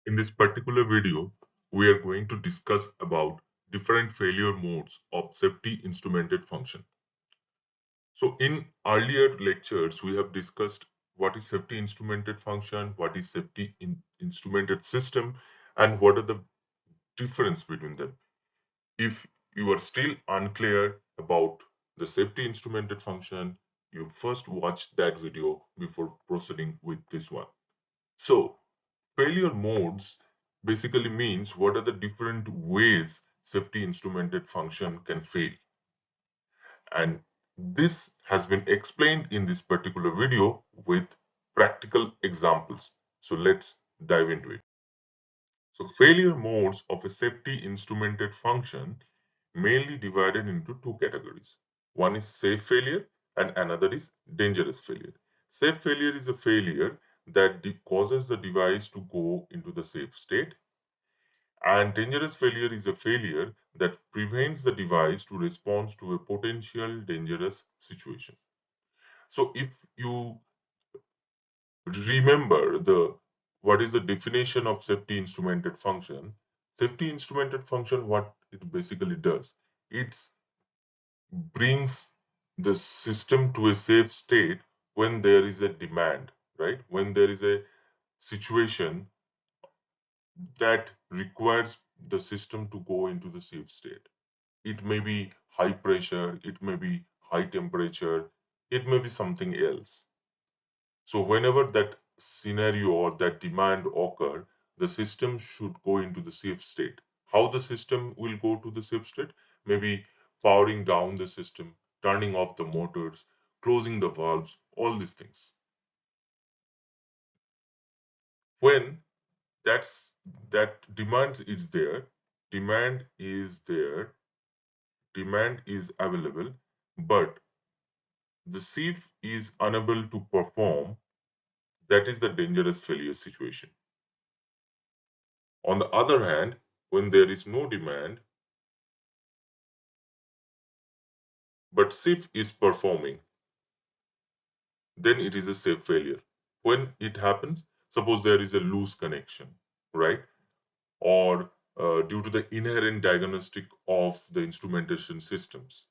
In this particular video, we are going to discuss about different failure modes of safety instrumented function. So in earlier lectures, we have discussed what is safety instrumented function, what is safety instrumented system, and what are the difference between them. If you are still unclear about the safety instrumented function, you first watch that video before proceeding with this one. So failure modes basically means what are the different ways safety instrumented function can fail. And this has been explained in this particular video with practical examples. So let's dive into it. So failure modes of a safety instrumented function mainly divided into two categories. One is safe failure and another is dangerous failure. Safe failure is a failure that causes the device to go into the safe state, and dangerous failure is a failure that prevents the device to respond to a potential dangerous situation. So if you remember what is the definition of safety instrumented function, safety instrumented function, what it basically does, it brings the system to a safe state when there is a demand, right? When there is a situation that requires the system to go into the safe state. It may be high pressure, it may be high temperature, it may be something else. So whenever that scenario or that demand occur, the system should go into the safe state. How the system will go to the safe state? Maybe powering down the system, turning off the motors, closing the valves, all these things. When that demand is there, demand is there, demand is available, but the SIF is unable to perform, that is the dangerous failure situation. On the other hand, when there is no demand, but SIF is performing, then it is a safe failure. When it happens, suppose there is a loose connection, right? Or due to the inherent diagnostic of the instrumentation systems.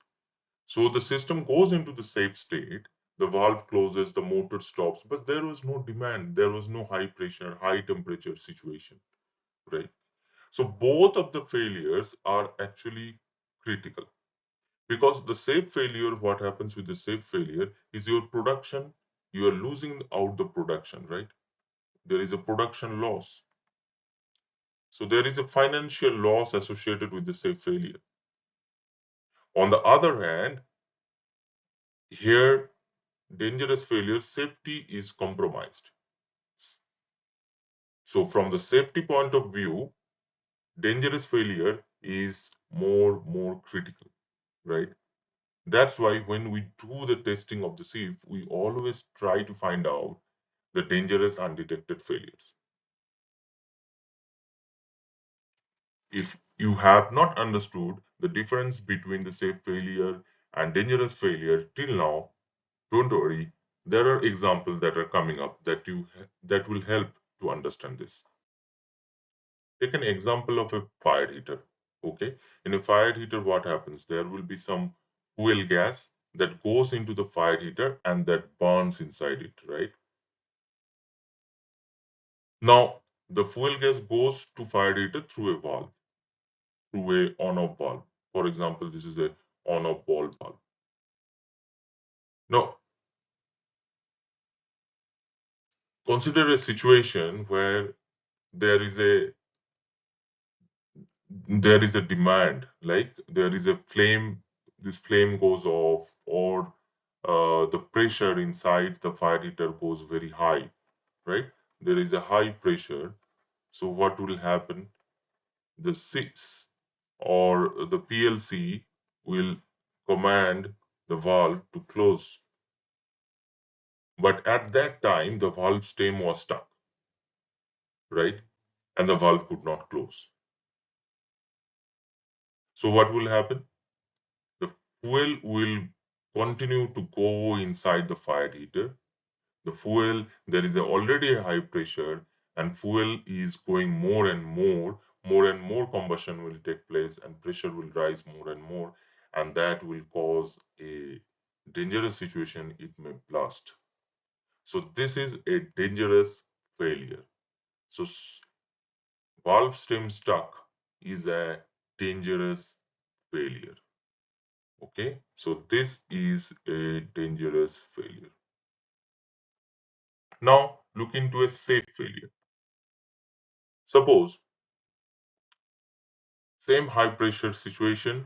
So the system goes into the safe state, the valve closes, the motor stops, but there was no demand, there was no high pressure, high temperature situation, right? So both of the failures are actually critical, because the safe failure, what happens with the safe failure is your production, you are losing out the production, right? There is a production loss. So there is a financial loss associated with the safe failure. On the other hand, here, dangerous failure, safety is compromised. So from the safety point of view, dangerous failure is more critical, right? That's why when we do the testing of the SIF, we always try to find out the dangerous undetected failures. If you have not understood the difference between the safe failure and dangerous failure till now, don't worry, there are examples that are coming up that will help to understand this. Take an example of a fire heater. Okay, in a fire heater, what happens? There will be some fuel gas that goes into the fire heater and that burns inside it, right? Now, the fuel gas goes to fire heater through a valve, through a on-off valve. For example, this is a on-off valve. Now, consider a situation where there is a demand, like there is a flame, this flame goes off, or the pressure inside the fire heater goes very high, right? There is a high pressure. So what will happen? The 6 or the PLC will command the valve to close. But at that time, the valve stem was stuck, right? And the valve could not close. So what will happen? The fuel will continue to go inside the fire heater. The fuel, there is already a high pressure. and fuel is going more and more combustion will take place and pressure will rise more and more, and that will cause a dangerous situation. It may blast. So this is a dangerous failure. So valve stem stuck is a dangerous failure. Okay, so this is a dangerous failure. Now look into a safe failure. Suppose same high pressure situation,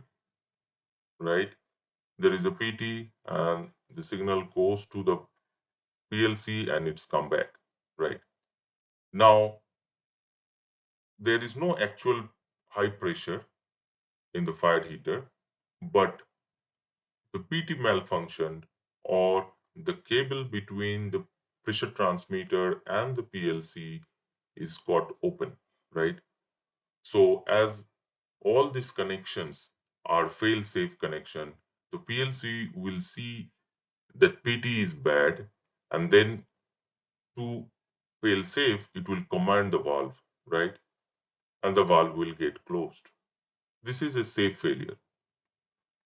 right? There is a PT and the signal goes to the PLC and it's come back, right? Now there is no actual high pressure in the fired heater, but the PT malfunctioned, or the cable between the pressure transmitter and the PLC is got open, right? So as all these connections are fail-safe connection, the PLC will see that PT is bad, and then to fail safe, it will command the valve, right? And the valve will get closed. This is a safe failure,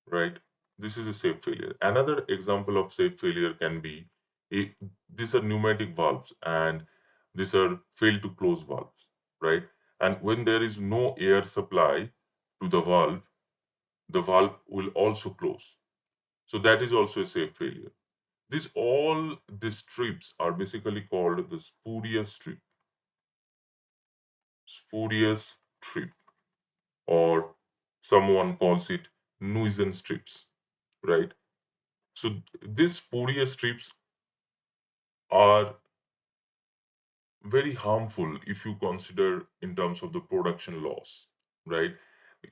right? This is a safe failure. Another example of safe failure can be these are pneumatic valves and these are fail to close valves, right? And when there is no air supply to the valve will also close. So that is also a safe failure. These strips are basically called the spurious strip, or someone calls it nuisance strips, right? So these spurious strips are very harmful if you consider in terms of the production loss, right?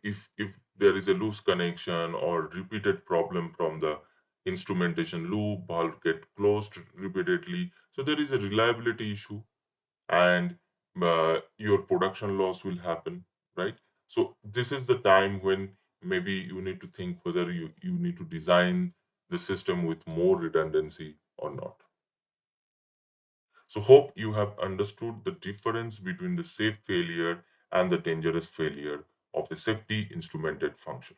If there is a loose connection or repeated problem from the instrumentation loop, valve get closed repeatedly, so there is a reliability issue, and your production loss will happen, right? So this is the time when maybe you need to think whether you need to design the system with more redundancy or not. So hope you have understood the difference between the safe failure and the dangerous failure of a safety instrumented function.